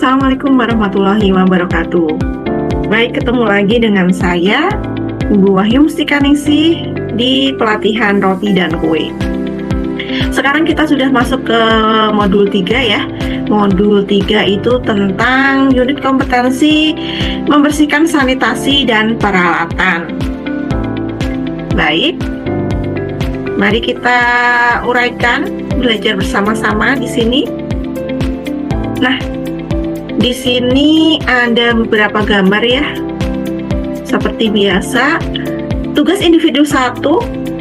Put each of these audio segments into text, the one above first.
Assalamualaikum warahmatullahi wabarakatuh. Baik, ketemu lagi dengan saya, Bu Wahyu Mustikaningsih di pelatihan roti dan kue. Sekarang kita sudah masuk ke modul 3 ya. Modul 3 itu tentang unit kompetensi membersihkan sanitasi dan peralatan. Baik, mari kita uraikan, belajar bersama-sama di sini. Nah, di sini ada beberapa gambar ya. Seperti biasa, tugas individu 1,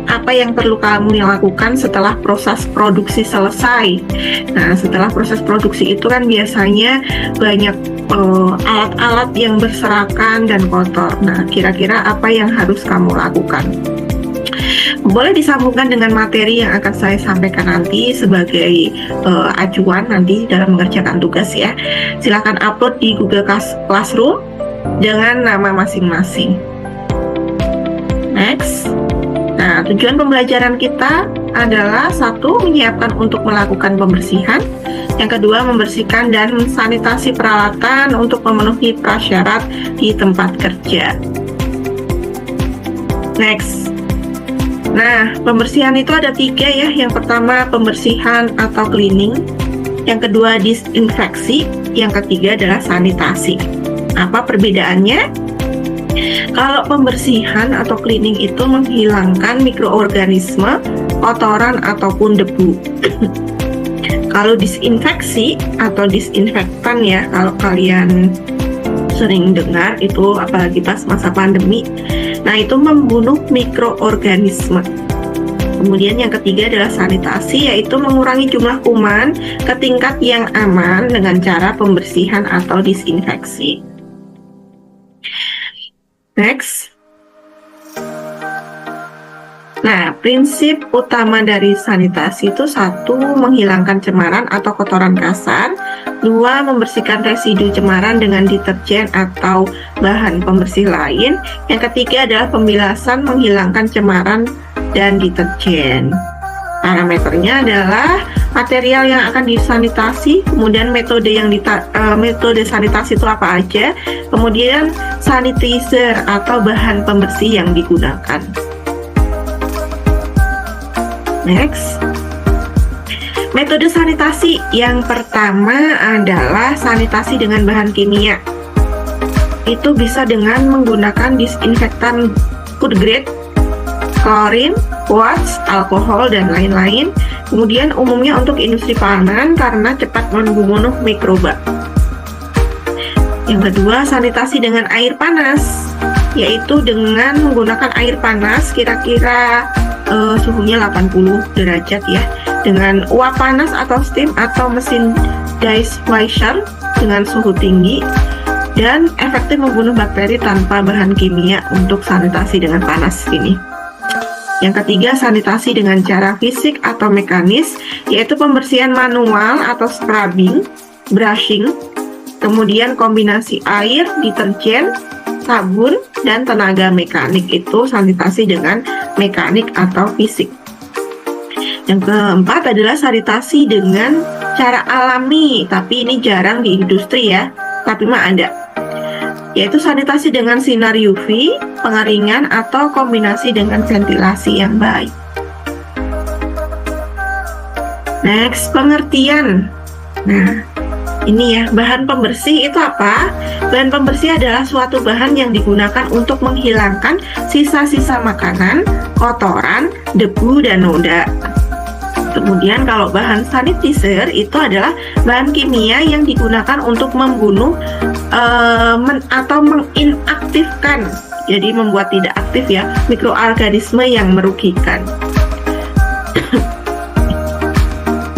apa yang perlu kamu lakukan setelah proses produksi selesai. Nah, setelah proses produksi itu kan biasanya banyak alat-alat yang berserakan dan kotor. Nah, kira-kira apa yang harus kamu lakukan? Boleh disambungkan dengan materi yang akan saya sampaikan nanti sebagai acuan nanti dalam mengerjakan tugas ya. Silakan upload di Google Classroom dengan nama masing-masing. Next. Nah, tujuan pembelajaran kita adalah 1. Menyiapkan untuk melakukan pembersihan. Yang kedua, membersihkan dan mensanitasi peralatan untuk memenuhi prasyarat di tempat kerja. Next. Nah, pembersihan itu ada 3 ya. Yang pertama, pembersihan atau cleaning. Yang kedua, disinfeksi. Yang ketiga adalah sanitasi. Apa perbedaannya? Kalau pembersihan atau cleaning itu menghilangkan mikroorganisme, kotoran ataupun debu. Kalau disinfeksi atau disinfektan ya, kalau kalian sering dengar itu apalagi pas masa pandemi. Nah, itu membunuh mikroorganisme. Kemudian yang ketiga adalah sanitasi, yaitu mengurangi jumlah kuman ke tingkat yang aman dengan cara pembersihan atau disinfeksi. Next. Nah, prinsip utama dari sanitasi itu 1. Menghilangkan cemaran atau kotoran kasar. 2. Membersihkan residu cemaran dengan deterjen atau bahan pembersih lain. Yang ketiga adalah pembilasan, menghilangkan cemaran dan deterjen. Parameternya adalah material yang akan disanitasi, kemudian metode sanitasi itu apa aja, kemudian sanitizer atau bahan pembersih yang digunakan. Next. Metode sanitasi yang pertama adalah sanitasi dengan bahan kimia. Itu bisa dengan menggunakan disinfektan food grade, klorin, quartz, alkohol, dan lain-lain. Kemudian umumnya untuk industri pangan karena cepat membunuh mikroba. Yang kedua, sanitasi dengan air panas, yaitu dengan menggunakan air panas kira-kira suhunya 80 derajat ya, dengan uap panas atau steam atau mesin dishwasher dengan suhu tinggi, dan efektif membunuh bakteri tanpa bahan kimia untuk sanitasi dengan panas ini. Yang ketiga, sanitasi dengan cara fisik atau mekanis, yaitu pembersihan manual atau scrubbing, brushing, kemudian kombinasi air, deterjen, sabun, dan tenaga mekanik, itu sanitasi dengan mekanik atau fisik. Yang keempat adalah sanitasi dengan cara alami, tapi ini jarang di industri ya, tapi mah ada, yaitu sanitasi dengan sinar UV, pengeringan, atau kombinasi dengan ventilasi yang baik. Next, pengertian. Nah, ini ya, bahan pembersih itu apa? Bahan pembersih adalah suatu bahan yang digunakan untuk menghilangkan sisa-sisa makanan, kotoran, debu, dan noda. Kemudian kalau bahan sanitizer itu adalah bahan kimia yang digunakan untuk membunuh atau menginaktifkan, jadi membuat tidak aktif ya, mikroorganisme yang merugikan.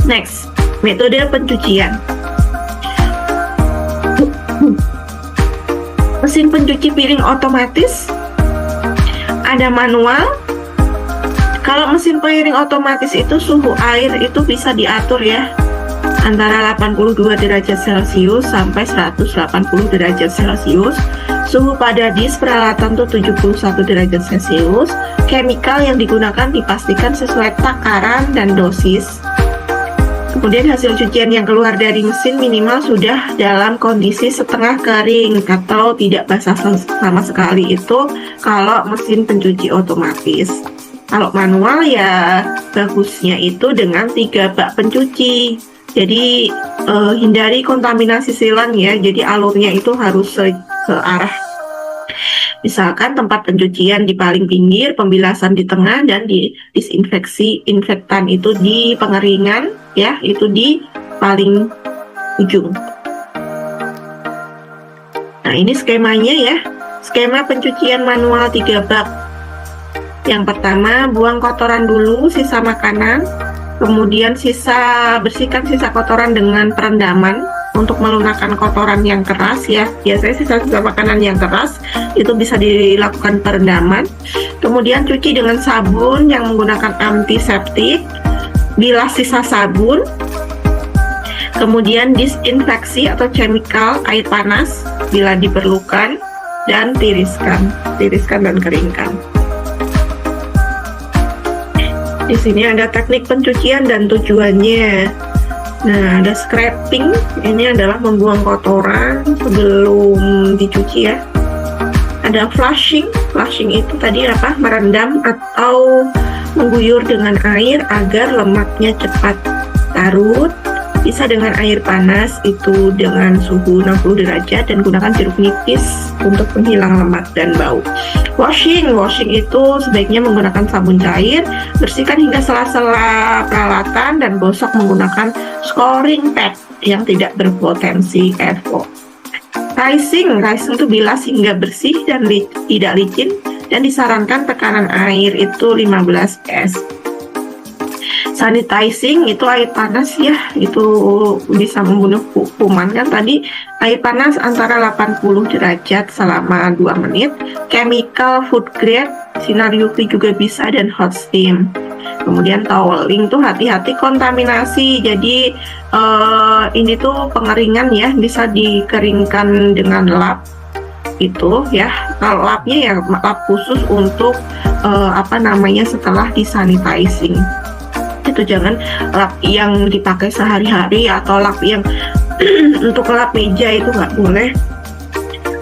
Next, metode pencucian. Mesin pencuci piring otomatis, ada manual. Kalau mesin piring otomatis itu suhu air itu bisa diatur ya, antara 82 derajat Celcius sampai 180 derajat Celcius. Suhu pada disk peralatan itu 71 derajat Celcius. Chemical yang digunakan dipastikan sesuai takaran dan dosis. Kemudian hasil cucian yang keluar dari mesin minimal sudah dalam kondisi setengah kering atau tidak basah sama sekali, itu kalau mesin pencuci otomatis. Kalau manual ya bagusnya itu dengan 3 bak pencuci. Jadi hindari kontaminasi silang ya. Jadi alurnya itu harus searah. Misalkan tempat pencucian di paling pinggir, pembilasan di tengah, dan di disinfeksi infektan itu di pengeringan ya, itu di paling ujung. Nah, ini skemanya ya. Skema pencucian manual 3 bak. Yang pertama, buang kotoran dulu, sisa makanan. Kemudian bersihkan sisa kotoran dengan perendaman untuk melunakkan kotoran yang keras ya. Biasanya sisa-sisa makanan yang keras itu bisa dilakukan perendaman. Kemudian cuci dengan sabun yang menggunakan antiseptik. Bilas sisa sabun. Kemudian disinfeksi atau chemical air panas bila diperlukan, dan tiriskan dan keringkan. Di sini ada teknik pencucian dan tujuannya. Nah, ada scraping, ini adalah membuang kotoran sebelum dicuci ya. Ada flushing itu tadi apa? Merendam atau mengguyur dengan air agar lemaknya cepat larut. Bisa dengan air panas itu dengan suhu 60 derajat dan gunakan jeruk nipis untuk penghilang lemak dan bau. Washing itu sebaiknya menggunakan sabun cair, bersihkan hingga sela-sela peralatan dan gosok menggunakan scouring pad yang tidak berpotensi airflow. Rinsing itu bilas hingga bersih dan tidak licin, dan disarankan tekanan air itu 15 PS. Sanitizing itu air panas ya, itu bisa membunuh kuman kan tadi. Air panas antara 80 derajat selama 2 menit. Chemical food grade, sinar UV juga bisa, dan hot steam. Kemudian toweling tuh hati-hati kontaminasi. Jadi ini tuh pengeringan ya, bisa dikeringkan dengan lap itu ya. Kalau lapnya ya lap khusus untuk setelah disanitizing. Itu jangan lap yang dipakai sehari-hari atau lap yang untuk lap meja, itu nggak boleh.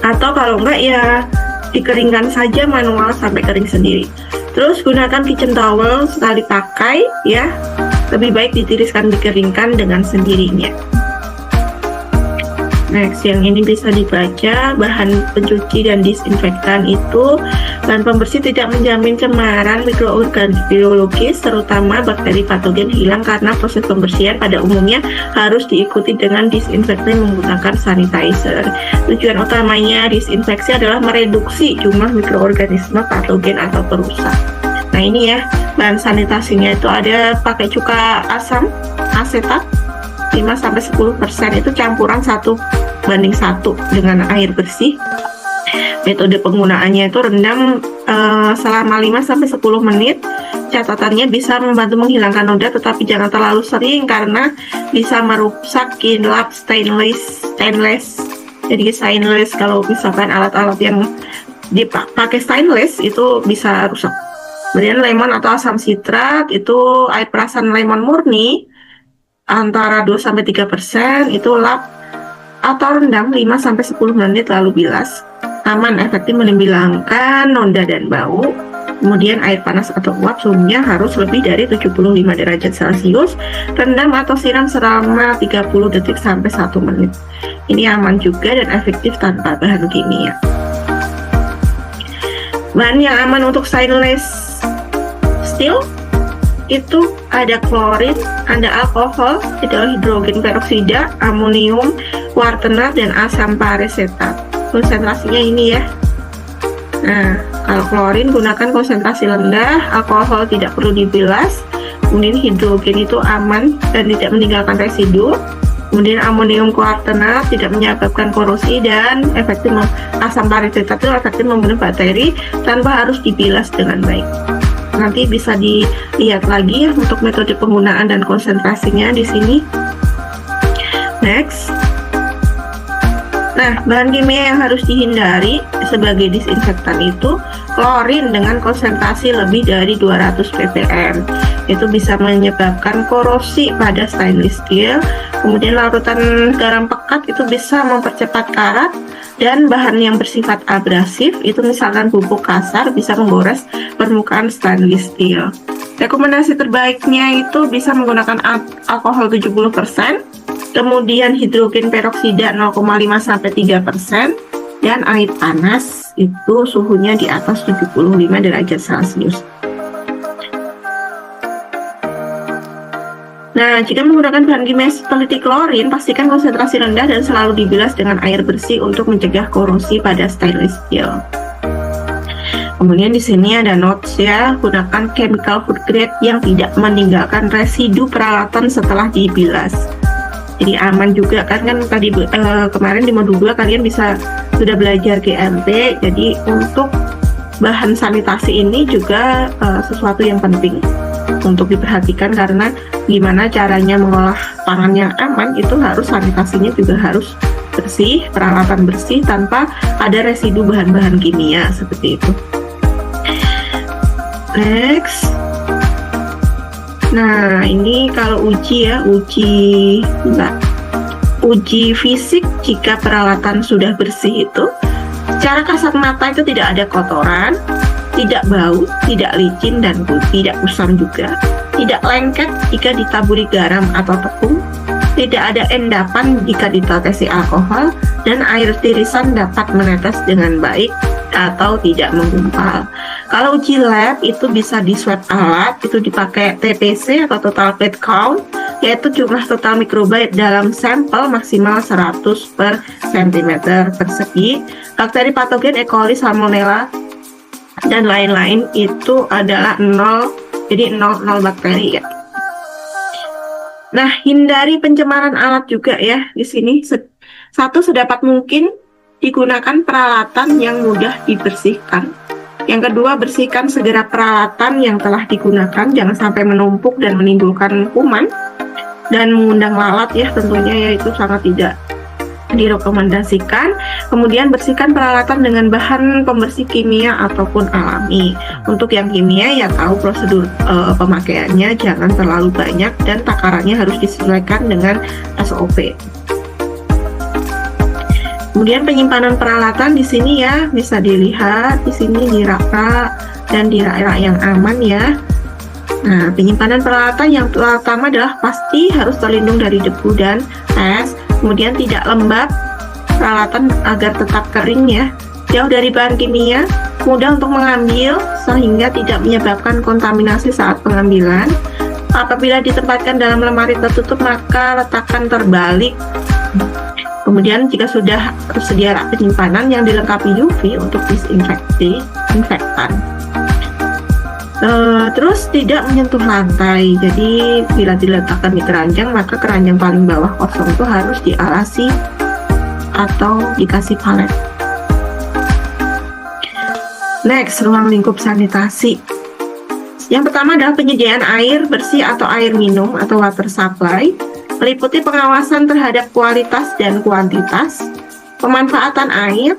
Atau kalau nggak ya dikeringkan saja manual sampai kering sendiri. Terus gunakan kitchen towel sekali pakai ya, lebih baik ditiriskan dikeringkan dengan sendirinya. Next, yang ini bisa dibaca, bahan pencuci dan disinfektan itu bahan pembersih tidak menjamin cemaran mikroorganisme biologis terutama bakteri patogen hilang karena proses pembersihan pada umumnya harus diikuti dengan disinfektan menggunakan sanitizer. Tujuan utamanya disinfeksi adalah mereduksi jumlah mikroorganisme patogen atau perusak. Nah, ini ya, bahan sanitasinya itu ada pakai cuka asam asetat 5-10%, itu campuran 1:1 dengan air bersih. Metode penggunaannya itu rendam selama 5-10 menit. Catatannya bisa membantu menghilangkan noda, tetapi jangan terlalu sering karena bisa merusak kilap stainless. Jadi stainless, kalau misalkan alat-alat yang dipakai stainless itu bisa rusak. Kemudian lemon atau asam sitrat itu air perasan lemon murni antara 2-3%, itu lap atau rendam 5-10 menit lalu bilas. Aman, efektif menghilangkan noda dan bau. Kemudian air panas atau uap suhunya harus lebih dari 75 derajat Celcius. Rendam atau siram selama 30 detik sampai 1 menit. Ini aman juga dan efektif tanpa bahan kimia. Bahan yang aman untuk stainless steel itu ada klorin, ada alkohol, ada hidrogen peroksida, amonium, kuartenat, dan asam parasetat. Konsentrasinya ini ya. Nah, kalau klorin gunakan konsentrasi rendah, alkohol tidak perlu dibilas, kemudian hidrogen itu aman dan tidak meninggalkan residu, kemudian amonium kuartenat tidak menyebabkan korosi, dan asam parasetat itu efektif membunuh bakteri tanpa harus dibilas dengan baik. Nanti bisa dilihat lagi ya untuk metode penggunaan dan konsentrasinya di sini. Next. Nah, bahan kimia yang harus dihindari sebagai disinfektan itu klorin dengan konsentrasi lebih dari 200 ppm. Itu bisa menyebabkan korosi pada stainless steel. Kemudian larutan garam pekat itu bisa mempercepat karat, dan bahan yang bersifat abrasif itu misalkan pupuk kasar bisa menggores permukaan stainless steel. Rekomendasi terbaiknya itu bisa menggunakan alkohol 70%, kemudian hidrogen peroksida 0,5-3%, dan air panas itu suhunya di atas 75 derajat Celcius. Nah, jika menggunakan bahan kimia seperti klorin, pastikan konsentrasi rendah dan selalu dibilas dengan air bersih untuk mencegah korosi pada stainless steel. Kemudian di sini ada notes ya, gunakan chemical food grade yang tidak meninggalkan residu peralatan setelah dibilas. Jadi aman juga kan tadi kemarin di modul 2 kalian sudah belajar GMP. Jadi untuk bahan sanitasi ini juga sesuatu yang penting untuk diperhatikan, karena gimana caranya mengolah pangan yang aman itu harus sanitasinya juga harus bersih, peralatan bersih tanpa ada residu bahan-bahan kimia seperti itu. Next. Nah, ini kalau uji fisik jika peralatan sudah bersih itu secara kasat mata itu tidak ada kotoran, tidak bau, tidak licin, dan tidak kusam juga. Tidak lengket jika ditaburi garam atau tepung. Tidak ada endapan jika ditetesi alkohol, dan air tirisan dapat menetes dengan baik atau tidak menggumpal. Kalau uji lab itu bisa di swab alat, itu dipakai TPC atau total plate count, yaitu jumlah total mikroba dalam sampel maksimal 100 per cm persegi. Bakteri patogen E. coli, Salmonella, dan lain-lain itu adalah 0, jadi 0 bakteri ya. Nah, hindari pencemaran alat juga ya. Di sini satu, sedapat mungkin digunakan peralatan yang mudah dibersihkan. Yang kedua, bersihkan segera peralatan yang telah digunakan, jangan sampai menumpuk dan menimbulkan kuman dan mengundang lalat ya, tentunya ya, itu sangat tidak direkomendasikan. Kemudian bersihkan peralatan dengan bahan pembersih kimia ataupun alami. Untuk yang kimia ya tahu prosedur pemakaiannya, jangan terlalu banyak dan takarannya harus disesuaikan dengan SOP. Kemudian penyimpanan peralatan di sini ya bisa dilihat di sini di rak-rak dan di rak-rak yang aman ya. Nah, penyimpanan peralatan yang pertama adalah pasti harus terlindung dari debu dan es. Kemudian tidak lembab peralatan agar tetap kering ya. Jauh dari bahan kimia, mudah untuk mengambil sehingga tidak menyebabkan kontaminasi saat pengambilan. Apabila ditempatkan dalam lemari tertutup maka letakkan terbalik. Kemudian jika sudah tersedia rak penyimpanan yang dilengkapi UV untuk disinfektan. Terus tidak menyentuh lantai. Jadi bila diletakkan di keranjang maka keranjang paling bawah kosong itu harus dialasi atau dikasih palet. Next, ruang lingkup sanitasi. Yang pertama adalah penyediaan air bersih atau air minum atau water supply, meliputi pengawasan terhadap kualitas dan kuantitas, pemanfaatan air,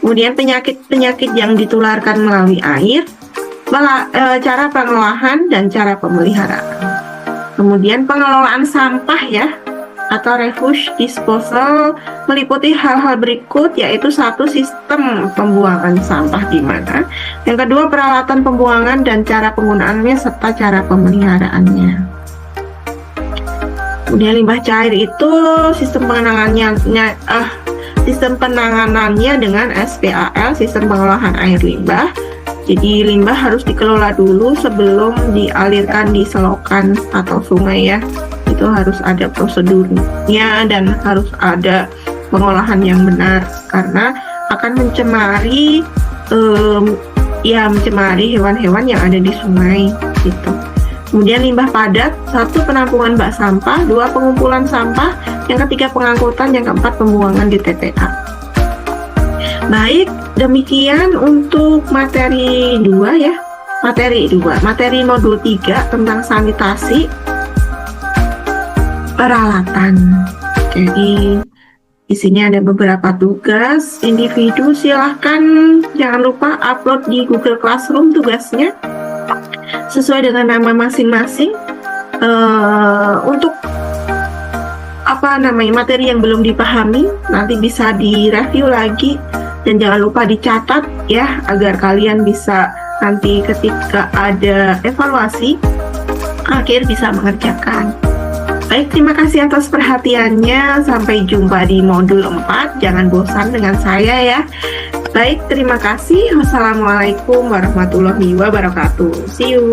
kemudian penyakit-penyakit yang ditularkan melalui air, cara pengolahan dan cara pemeliharaan. Kemudian pengelolaan sampah ya, atau refuse disposal, meliputi hal-hal berikut, yaitu satu, sistem pembuangan sampah di mana, yang kedua peralatan pembuangan dan cara penggunaannya serta cara pemeliharaannya. Kemudian limbah cair itu sistem penanganannya dengan SPAL, sistem pengolahan air limbah. Jadi limbah harus dikelola dulu sebelum dialirkan di selokan atau sungai ya. Itu harus ada prosedurnya dan harus ada pengolahan yang benar karena akan mencemari hewan-hewan yang ada di sungai gitu. Kemudian limbah padat, satu, penampungan bak sampah, dua, pengumpulan sampah, yang ketiga pengangkutan, yang keempat pembuangan di TPA. Baik, demikian untuk materi 2 ya. Materi modul 3 tentang sanitasi peralatan. Jadi Di sini ada beberapa tugas individu, silahkan jangan lupa upload di Google Classroom tugasnya sesuai dengan nama masing-masing. Untuk materi yang belum dipahami nanti bisa direview lagi, dan jangan lupa dicatat ya, agar kalian bisa nanti ketika ada evaluasi akhir bisa mengerjakan. Baik, terima kasih atas perhatiannya. Sampai jumpa di modul 4. Jangan bosan dengan saya ya. Baik, terima kasih. Wassalamualaikum warahmatullahi wabarakatuh. See you.